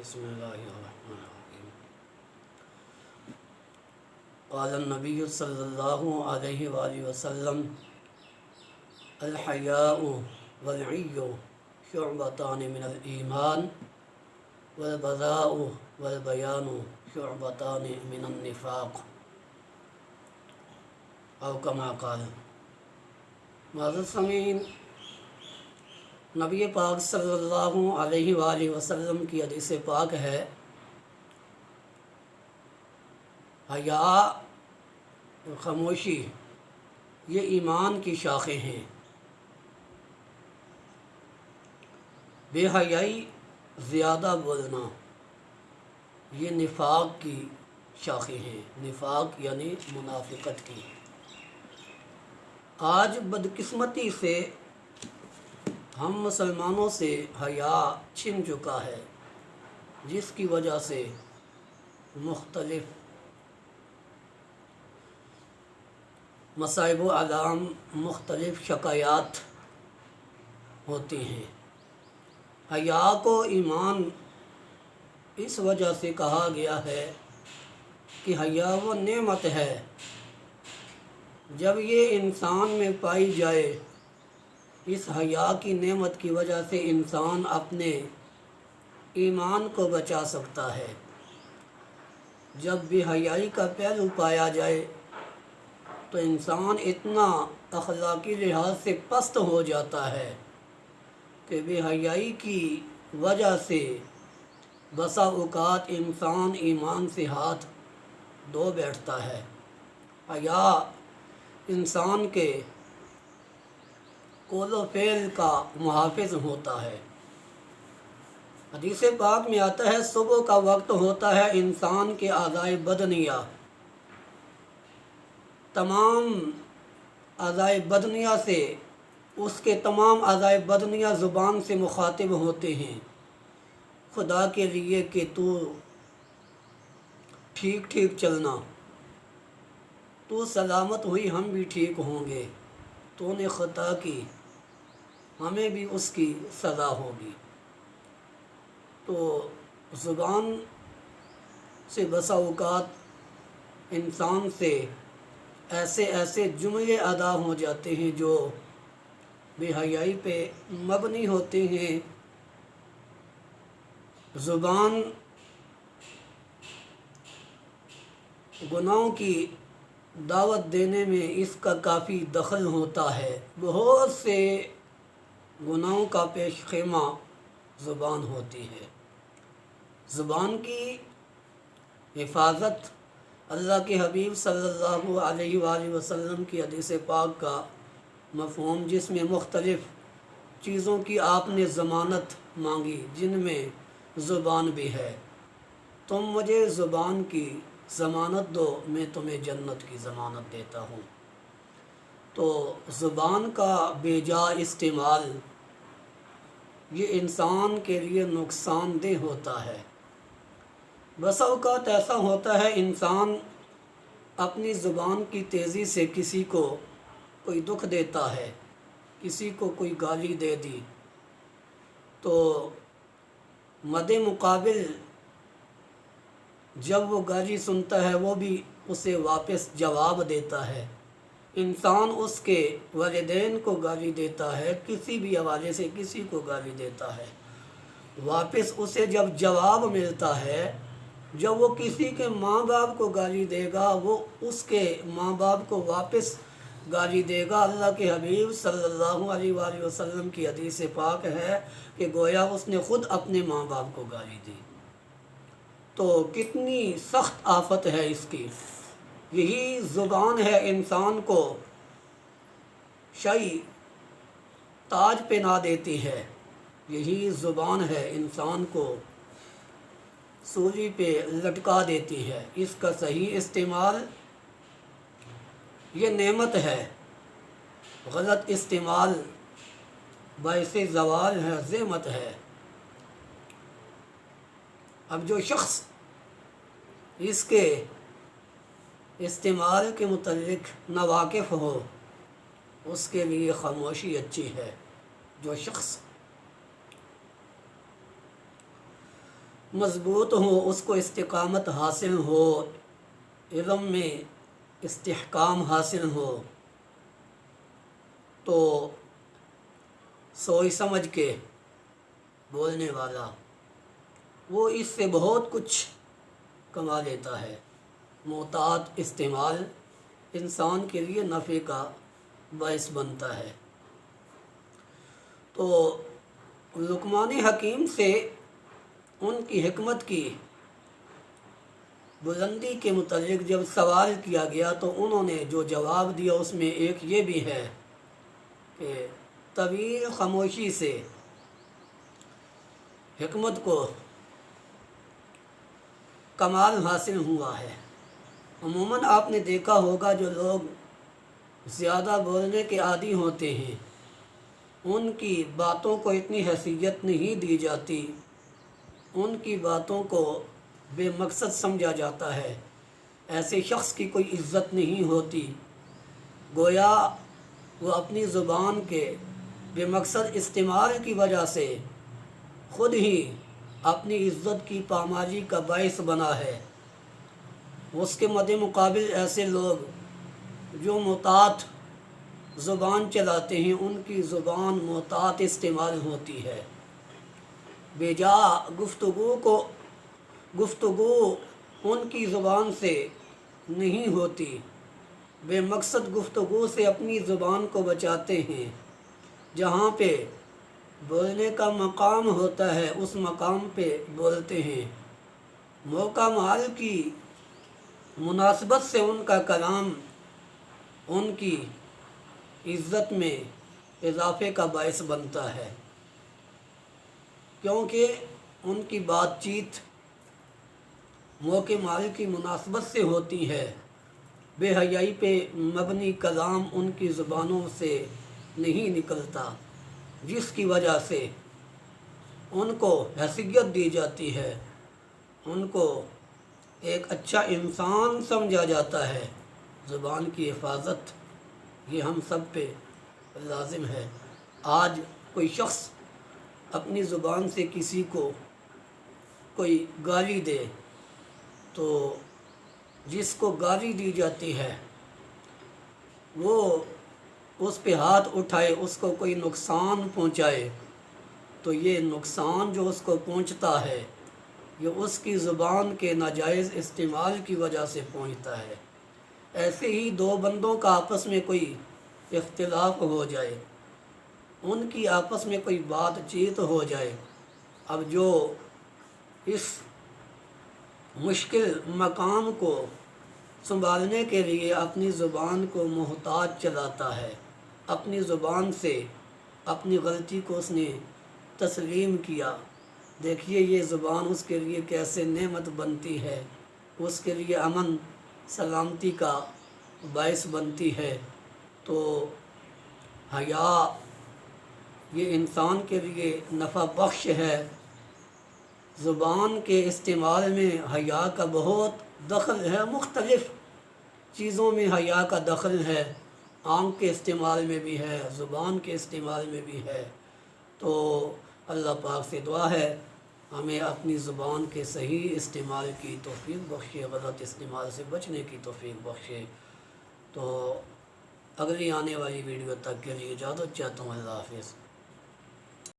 بسم اللہ الرحمن الرحیم۔ قال النبی صلی اللہ علیہ وآلہ وسلم الحیاء والعی شعبتان من الایمان والبذاء والبیان شعبتان من النفاق او کما قال۔ معزز سامعین، نبی پاک صلی اللہ علیہ وآلہ وسلم کی حدیث پاک ہے، حیا اور خاموشی یہ ایمان کی شاخیں ہیں۔ بے حیائی زیادہ بولنا یہ نفاق کی شاخیں ہیں، نفاق یعنی منافقت کی۔ آج بدقسمتی سے ہم مسلمانوں سے حیا چھن چکا ہے، جس کی وجہ سے مختلف مصائب و آلام، مختلف شکایات ہوتی ہیں۔ حیا کو ایمان اس وجہ سے کہا گیا ہے کہ حیا وہ نعمت ہے، جب یہ انسان میں پائی جائے، اس حیا کی نعمت کی وجہ سے انسان اپنے ایمان کو بچا سکتا ہے۔ جب بے حیائی کا پہلو پایا جائے تو انسان اتنا اخلاقی لحاظ سے پست ہو جاتا ہے کہ بے حیائی کی وجہ سے بسا اوقات انسان ایمان سے ہاتھ دھو بیٹھتا ہے۔ حیا انسان کے قول و فعل کا محافظ ہوتا ہے۔ حدیث پاک میں آتا ہے، صبح کا وقت ہوتا ہے، انسان کے اعضائے بدنیہ، تمام اعضائے بدنیہ سے، اس کے تمام اعضائے بدنیہ زبان سے مخاطب ہوتے ہیں، خدا کے لیے کہ تو ٹھیک ٹھیک چلنا، تو سلامت ہوئی ہم بھی ٹھیک ہوں گے، تو نے خطا کی ہمیں بھی اس کی سزا ہوگی۔ تو زبان سے بسا اوقات انسان سے ایسے جملے ادا ہو جاتے ہیں جو بے حیائی پہ مبنی ہوتے ہیں۔ زبان گناہوں کی دعوت دینے میں اس کا کافی دخل ہوتا ہے۔ بہت سے گناہوں کا پیش خیمہ زبان ہوتی ہے۔ زبان کی حفاظت اللہ کے حبیب صلی اللہ علیہ وآلہ وسلم کی حدیث پاک کا مفہوم، جس میں مختلف چیزوں کی آپ نے ضمانت مانگی، جن میں زبان بھی ہے۔ تم مجھے زبان کی ضمانت دو، میں تمہیں جنت کی ضمانت دیتا ہوں۔ تو زبان کا بے جا استعمال یہ انسان کے لیے نقصان دہ ہوتا ہے۔ بسا اوقات ایسا ہوتا ہے انسان اپنی زبان کی تیزی سے کسی کو کوئی دکھ دیتا ہے، کسی کو کوئی گالی دے دی، تو مد مقابل جب وہ گالی سنتا ہے وہ بھی اسے واپس جواب دیتا ہے۔ انسان اس کے والدین کو گالی دیتا ہے، کسی بھی حوالے سے کسی کو گالی دیتا ہے، واپس اسے جب جواب ملتا ہے، جب وہ کسی کے ماں باپ کو گالی دے گا، وہ اس کے ماں باپ کو واپس گالی دے گا۔ اللہ کے حبیب صلی اللہ علیہ وآلہ وسلم کی حدیث پاک ہے کہ گویا اس نے خود اپنے ماں باپ کو گالی دی۔ تو کتنی سخت آفت ہے اس کی۔ یہی زبان ہے انسان کو شاہی تاج پہنا دیتی ہے، یہی زبان ہے انسان کو سولی پہ لٹکا دیتی ہے۔ اس کا صحیح استعمال یہ نعمت ہے، غلط استعمال باعث زوال ہے، ذمت ہے۔ اب جو شخص اس کے استعمال کے متعلق ناواقف ہو، اس کے لیے خاموشی اچھی ہے۔ جو شخص مضبوط ہو، اس کو استقامت حاصل ہو، علم میں استحکام حاصل ہو، تو سوچ سمجھ کے بولنے والا وہ اس سے بہت کچھ کما لیتا ہے۔ محتاط استعمال انسان کے لیے نفع کا باعث بنتا ہے۔ تو لقمان حکیم سے ان کی حکمت کی بلندی کے متعلق جب سوال کیا گیا تو انہوں نے جو جواب دیا اس میں ایک یہ بھی ہے کہ طویل خاموشی سے حکمت کو کمال حاصل ہوا ہے۔ عموماً آپ نے دیکھا ہوگا جو لوگ زیادہ بولنے کے عادی ہوتے ہیں ان کی باتوں کو اتنی حیثیت نہیں دی جاتی، ان کی باتوں کو بے مقصد سمجھا جاتا ہے، ایسے شخص کی کوئی عزت نہیں ہوتی، گویا وہ اپنی زبان کے بے مقصد استعمال کی وجہ سے خود ہی اپنی عزت کی پامالی کا باعث بنا ہے۔ اس کے مد مقابل ایسے لوگ جو محتاط زبان چلاتے ہیں ان کی زبان محتاط استعمال ہوتی ہے، بے جا گفتگو ان کی زبان سے نہیں ہوتی، بے مقصد گفتگو سے اپنی زبان کو بچاتے ہیں۔ جہاں پہ بولنے کا مقام ہوتا ہے اس مقام پہ بولتے ہیں، موقع مال کی مناسبت سے ان کا کلام ان کی عزت میں اضافے کا باعث بنتا ہے، کیونکہ ان کی بات چیت موقع مال کی مناسبت سے ہوتی ہے، بے حیائی پہ مبنی کلام ان کی زبانوں سے نہیں نکلتا، جس کی وجہ سے ان کو حیثیت دی جاتی ہے، ان کو ایک اچھا انسان سمجھا جاتا ہے۔ زبان کی حفاظت یہ ہم سب پہ لازم ہے۔ آج کوئی شخص اپنی زبان سے کسی کو کوئی گالی دے تو جس کو گالی دی جاتی ہے وہ اس پہ ہاتھ اٹھائے، اس کو کوئی نقصان پہنچائے تو یہ نقصان جو اس کو پہنچتا ہے یہ اس کی زبان کے ناجائز استعمال کی وجہ سے پہنچتا ہے۔ ایسے ہی دو بندوں کا آپس میں کوئی اختلاف ہو جائے، ان کی آپس میں کوئی بات چیت ہو جائے، اب جو اس مشکل مقام کو سنبھالنے کے لیے اپنی زبان کو محتاط چلاتا ہے، اپنی زبان سے اپنی غلطی کو اس نے تسلیم کیا، دیکھیے یہ زبان اس کے لیے کیسے نعمت بنتی ہے، اس کے لیے امن سلامتی کا باعث بنتی ہے۔ تو حیا یہ انسان کے لیے نفع بخش ہے۔ زبان کے استعمال میں حیا کا بہت دخل ہے، مختلف چیزوں میں حیا کا دخل ہے، آنکھ کے استعمال میں بھی ہے، زبان کے استعمال میں بھی ہے۔ تو اللہ پاک سے دعا ہے ہمیں اپنی زبان کے صحیح استعمال کی توفیق بخشے، غلط استعمال سے بچنے کی توفیق بخشے۔ تو اگلی آنے والی ویڈیو تک کے لیے اجازت چاہتا ہوں، اللہ حافظ۔